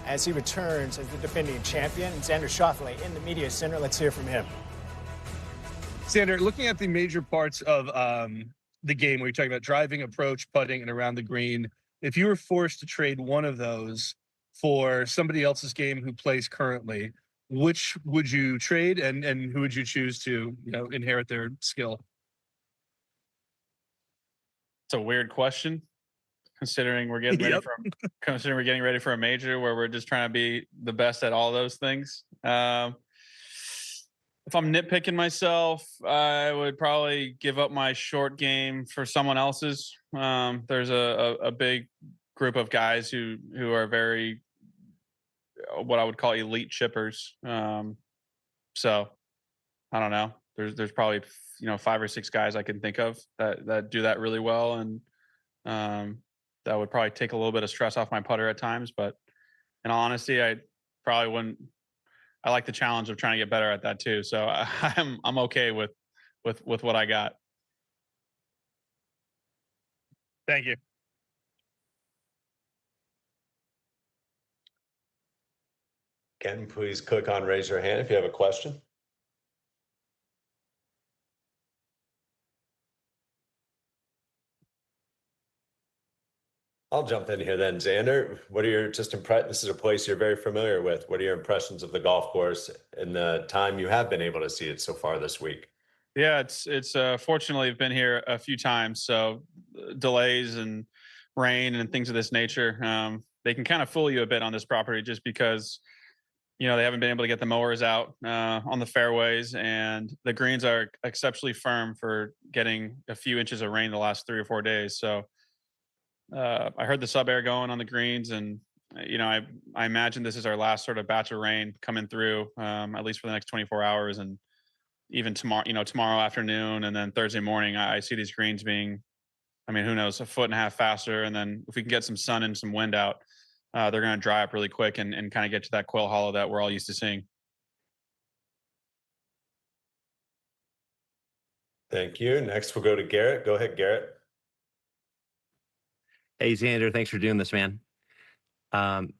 as he returns as the defending champion. Xander Schauffele in the media center. Let's hear from him. Xander, looking at the major parts of the game, where you're talking about driving, approach, putting, and around the green, if you were forced to trade one of those for somebody else's game who plays currently, which would you trade, and who would you choose to inherit their skill? It's a weird question, considering we're getting ready for a major where we're just trying to be the best at all those things. If I'm nitpicking myself, I would probably give up my short game for someone else's. There's a big group of guys who are very, what I would call elite chippers. So I don't know. There's probably 5 or 6 guys I can think of that do that really well, and that would probably take a little bit of stress off my putter at times. But in all honesty, I probably wouldn't. I like the challenge of trying to get better at that too. So I'm okay with what I got. Thank you. Ken, please click on raise your hand if you have a question. I'll jump in here then, Xander. What are your this is a place you're very familiar with. What are your impressions of the golf course in the time you have been able to see it so far this week? Yeah, it's fortunately I've been here a few times, so delays and rain and things of this nature, they can kind of fool you a bit on this property, just because they haven't been able to get the mowers out on the fairways, and the greens are exceptionally firm for getting a few inches of rain the last 3 or 4 days. So I heard the sub air going on the greens, and I imagine this is our last sort of batch of rain coming through, at least for the next 24 hours, and even tomorrow afternoon, and then Thursday morning. I see these greens being, who knows, 1.5 foot faster, and then if we can get some sun and some wind out, they're going to dry up really quick and kind of get to that Quail Hollow that we're all used to seeing. Thank you. Next, we'll go to Garrett. Go ahead, Garrett. Hey, Xander, thanks for doing this, man.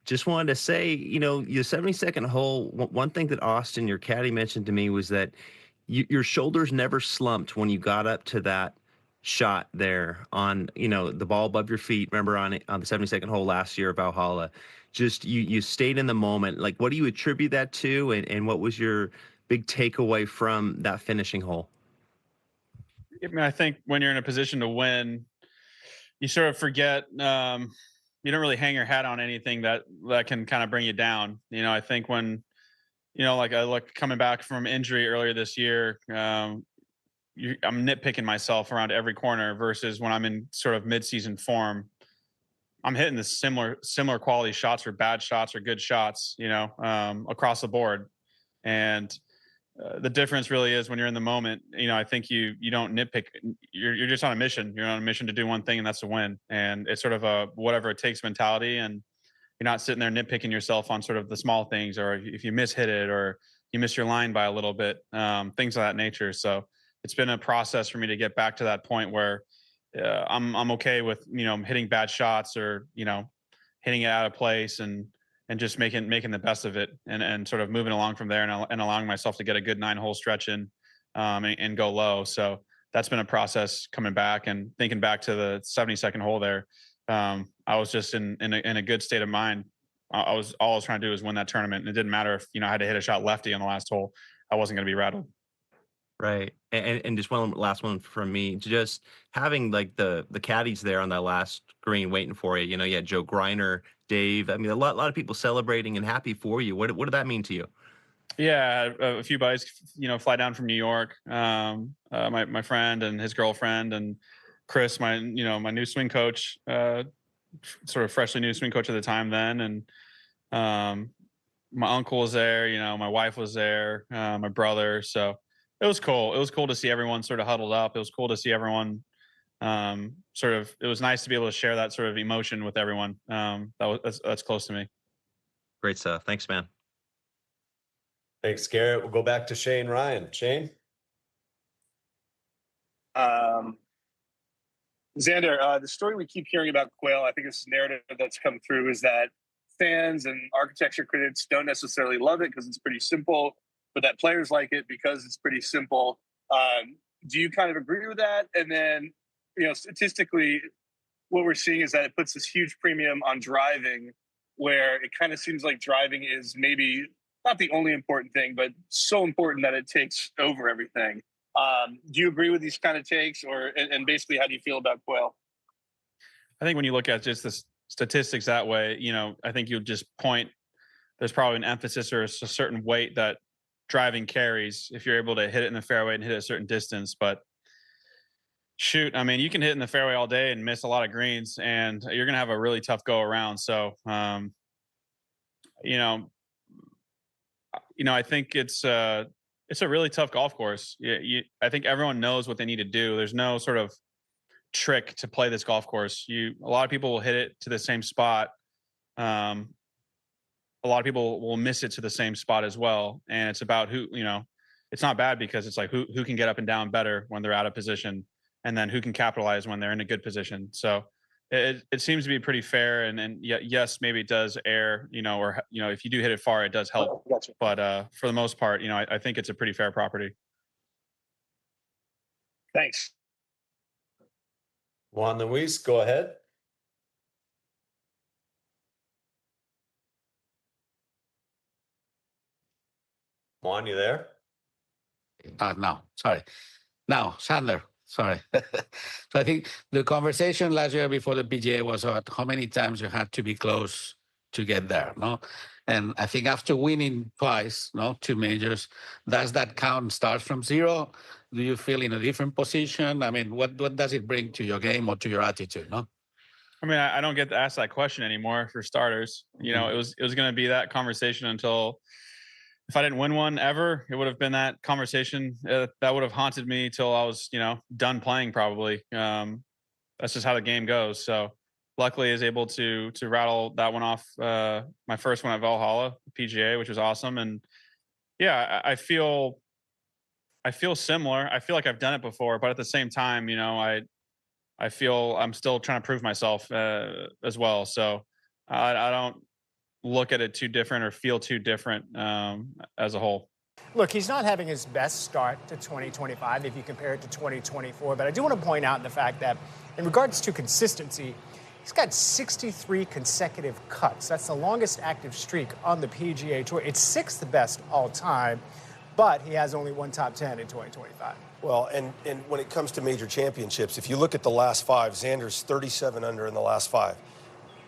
Just wanted to say, your 72nd hole, one thing that Austin, your caddy, mentioned to me was that your shoulders never slumped when you got up to that shot there on, the ball above your feet. Remember on the 72nd hole last year of Valhalla, just you stayed in the moment. Like, what do you attribute that to? And what was your big takeaway from that finishing hole? I think when you're in a position to win, you sort of forget, you don't really hang your hat on anything that can kind of bring you down. I think when, like I look coming back from injury earlier this year, I'm nitpicking myself around every corner, versus when I'm in sort of mid-season form, I'm hitting the similar quality shots, or bad shots or good shots, across the board. And the difference really is when you're in the moment, I think you don't nitpick. You're just on a mission. You're on a mission to do one thing, and that's to win. And it's sort of a whatever it takes mentality. And you're not sitting there nitpicking yourself on sort of the small things, or if you mishit it, or you miss your line by a little bit, things of that nature. So it's been a process for me to get back to that point where I'm okay with, hitting bad shots, or, hitting it out of place, and just making the best of it, and sort of moving along from there, and allowing myself to get a good 9-hole stretch in, and go low. So that's been a process coming back, and thinking back to the 72nd hole there. I was just in a good state of mind. All I was trying to do was win that tournament, and it didn't matter if I had to hit a shot lefty on the last hole. I wasn't going to be rattled. Right. And just one last one from me, just having like the caddies there on that last green waiting for you. You had Joe Griner, Dave. A lot of people celebrating and happy for you. What did that mean to you? Yeah, a few buddies, fly down from New York. My friend and his girlfriend, and Chris, my new swing coach, sort of freshly new swing coach at the time then, and my uncle was there. My wife was there, my brother. So it was cool. It was cool to see everyone sort of huddled up. It was cool to see everyone. It was nice to be able to share that sort of emotion with everyone. That's close to me. Great stuff. Thanks, man. Thanks, Garrett. We'll go back to Shane Ryan. Shane? Xander, the story we keep hearing about Quail, I think this narrative that's come through, is that fans and architecture critics don't necessarily love it because it's pretty simple, but that players like it because it's pretty simple. Do you kind of agree with that? And then, statistically, what we're seeing is that it puts this huge premium on driving, where it kind of seems like driving is maybe not the only important thing, but so important that it takes over everything. Do you agree with these kind of takes, and basically, how do you feel about Quail? I think when you look at just the statistics that way, I think you'll just point, there's probably an emphasis or a certain weight that driving carries if you're able to hit it in the fairway and hit it a certain distance. But shoot, I mean, you can hit in the fairway all day and miss a lot of greens, and you're going to have a really tough go around. So, I think it's a really tough golf course. I think everyone knows what they need to do. There's no sort of trick to play this golf course. A lot of people will hit it to the same spot. A lot of people will miss it to the same spot as well. And it's about who, it's not bad because it's like who can get up and down better when they're out of position, and then who can capitalize when they're in a good position. So it seems to be pretty fair. And yes, maybe it does err, if you do hit it far, it does help. Oh, gotcha. But for the most part, I think it's a pretty fair property. Thanks. Juan Luis, go ahead. Juan, you there? No, sorry. Now, Xander, sorry. So I think the conversation last year before the PGA was about how many times you had to be close to get there, no? And I think after winning twice, two majors, does that count start from zero? Do you feel in a different position? I mean, what does it bring to your game or to your attitude, no? I mean, I don't get to ask that question anymore for starters. It was going to be that conversation until, if I didn't win one ever, it would have been that conversation that would have haunted me till I was, done playing probably. That's just how the game goes. So luckily I was able to rattle that one off. My first one at Quail Hollow, PGA, which was awesome. And yeah, I feel similar. I feel like I've done it before, but at the same time, I feel I'm still trying to prove myself as well. So I don't look at it too different or feel too different as a whole. Look, he's not having his best start to 2025 if you compare it to 2024, but I do want to point out the fact that in regards to consistency, he's got 63 consecutive cuts. That's the longest active streak on the PGA Tour. It's sixth best all time, but he has only one top 10 in 2025. Well, and when it comes to major championships, if you look at the last five, Xander's 37 under in the last five.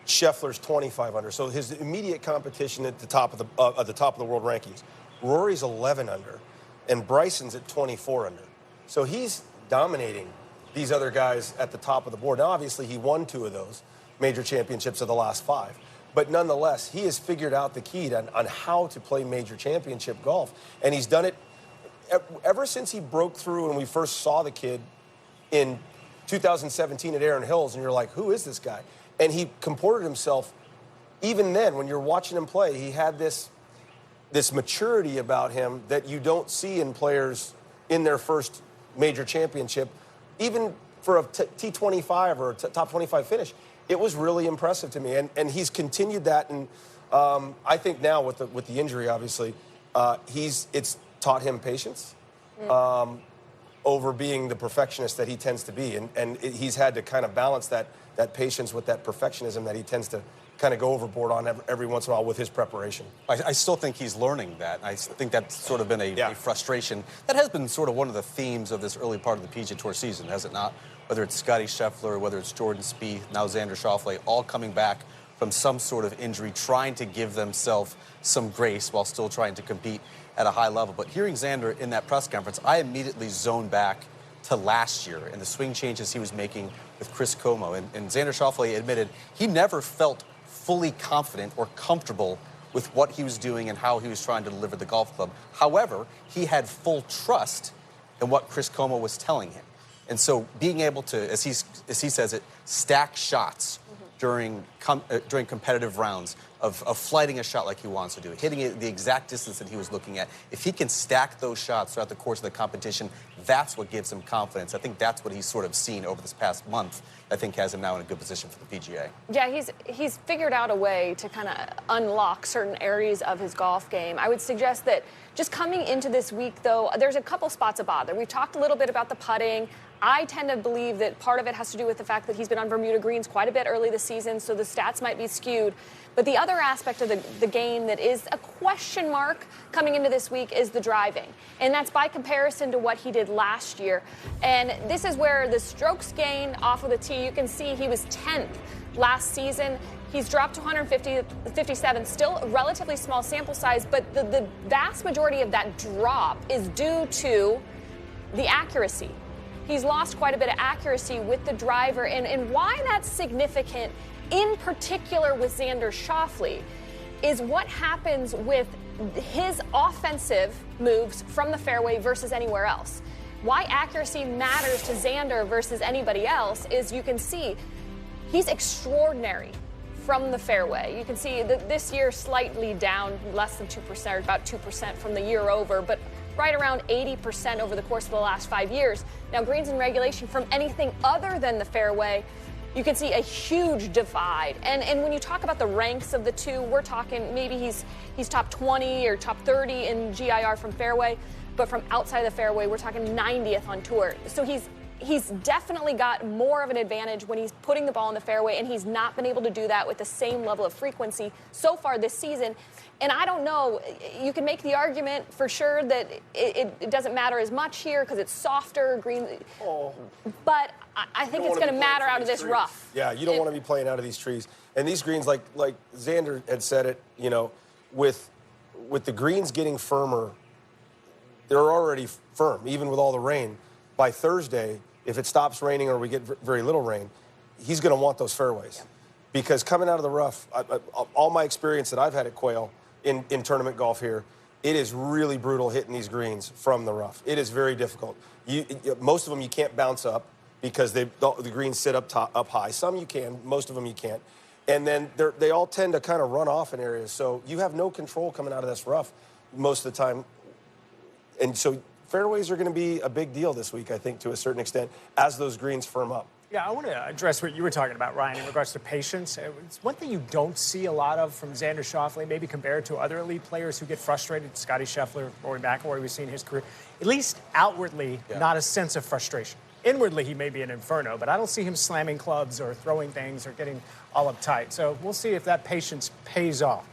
Scheffler's 25 under. So his immediate competition at the top of the world rankings. Rory's 11 under, and Bryson's at 24 under. So he's dominating these other guys at the top of the board. Now, obviously, he won two of those major championships of the last five. But nonetheless, he has figured out the key on how to play major championship golf. And he's done it ever since he broke through and we first saw the kid in 2017 at Erin Hills. And you're like, who is this guy? And he comported himself. Even then, when you're watching him play, he had this maturity about him that you don't see in players in their first major championship. Even for a T25 or a top 25 finish, it was really impressive to me. And he's continued that. And I think now with the injury, obviously, it's taught him patience over being the perfectionist that he tends to be. And he's had to kind of balance that patience with that perfectionism that he tends to kind of go overboard on every once in a while with his preparation. I still think he's learning that. I think that's sort of been a frustration. That has been sort of one of the themes of this early part of the PGA Tour season, has it not? Whether it's Scotty Scheffler, whether it's Jordan Spieth, now Xander Schauffele, all coming back from some sort of injury, trying to give themselves some grace while still trying to compete at a high level. But hearing Xander in that press conference, I immediately zoned back to last year and the swing changes he was making with Chris Como. And Xander Schauffele admitted he never felt fully confident or comfortable with what he was doing and how he was trying to deliver the golf club. However, he had full trust in what Chris Como was telling him. And so being able to, as he says it, stack shots during competitive rounds, of flighting a shot like he wants to do, hitting it the exact distance that he was looking at. If he can stack those shots throughout the course of the competition, that's what gives him confidence. I think that's what he's sort of seen over this past month. I think has him now in a good position for the PGA. Yeah, he's figured out a way to kind of unlock certain areas of his golf game. I would suggest that just coming into this week, though, there's a couple spots of bother. We've talked a little bit about the putting. I tend to believe that part of it has to do with the fact that he's been on Bermuda greens quite a bit early this season, so the stats might be skewed. But the other aspect of the game that is a question mark coming into this week is the driving. And that's by comparison to what he did last year. And this is where the strokes gain off of the tee, you can see he was 10th last season. He's dropped to 157, still a relatively small sample size, but the vast majority of that drop is due to the accuracy. He's lost quite a bit of accuracy with the driver, and why that's significant, in particular with Xander Schauffele, is what happens with his offensive moves from the fairway versus anywhere else. Why accuracy matters to Xander versus anybody else is you can see he's extraordinary from the fairway. You can see that this year slightly down, less than 2%, or about 2% from the year over, but right around 80% over the course of the last 5 years. Now, greens in regulation from anything other than the fairway, you can see a huge divide. And when you talk about the ranks of the two, we're talking maybe he's top 20 or top 30 in GIR from fairway, but from outside the fairway, we're talking 90th on tour. So he's definitely got more of an advantage when he's putting the ball in the fairway, and he's not been able to do that with the same level of frequency so far this season. And I don't know, you can make the argument for sure that it doesn't matter as much here because it's softer, green. But I think it's going to matter out of this rough. Yeah, you don't want to be playing out of these trees. And these greens, like Xander had said it, you know, with the greens getting firmer, they're already firm, even with all the rain. By Thursday, if it stops raining or we get very little rain, he's going to want those fairways. Because coming out of the rough, all my experience that I've had at Quail in tournament golf here, it is really brutal hitting these greens from the rough. It is very difficult. Most of them you can't bounce up because the greens sit up high. Some you can, most of them you can't. And then they all tend to kind of run off in areas. So you have no control coming out of this rough most of the time. And so fairways are going to be a big deal this week, I think, to a certain extent, as those greens firm up. Yeah, I want to address what you were talking about, Ryan, in regards to patience. It's one thing you don't see a lot of from Xander Schauffele, maybe compared to other elite players who get frustrated. Scotty Scheffler, Rory McIlroy, we've seen his career. At least outwardly, not a sense of frustration. Inwardly, he may be an inferno, but I don't see him slamming clubs or throwing things or getting all uptight. So we'll see if that patience pays off.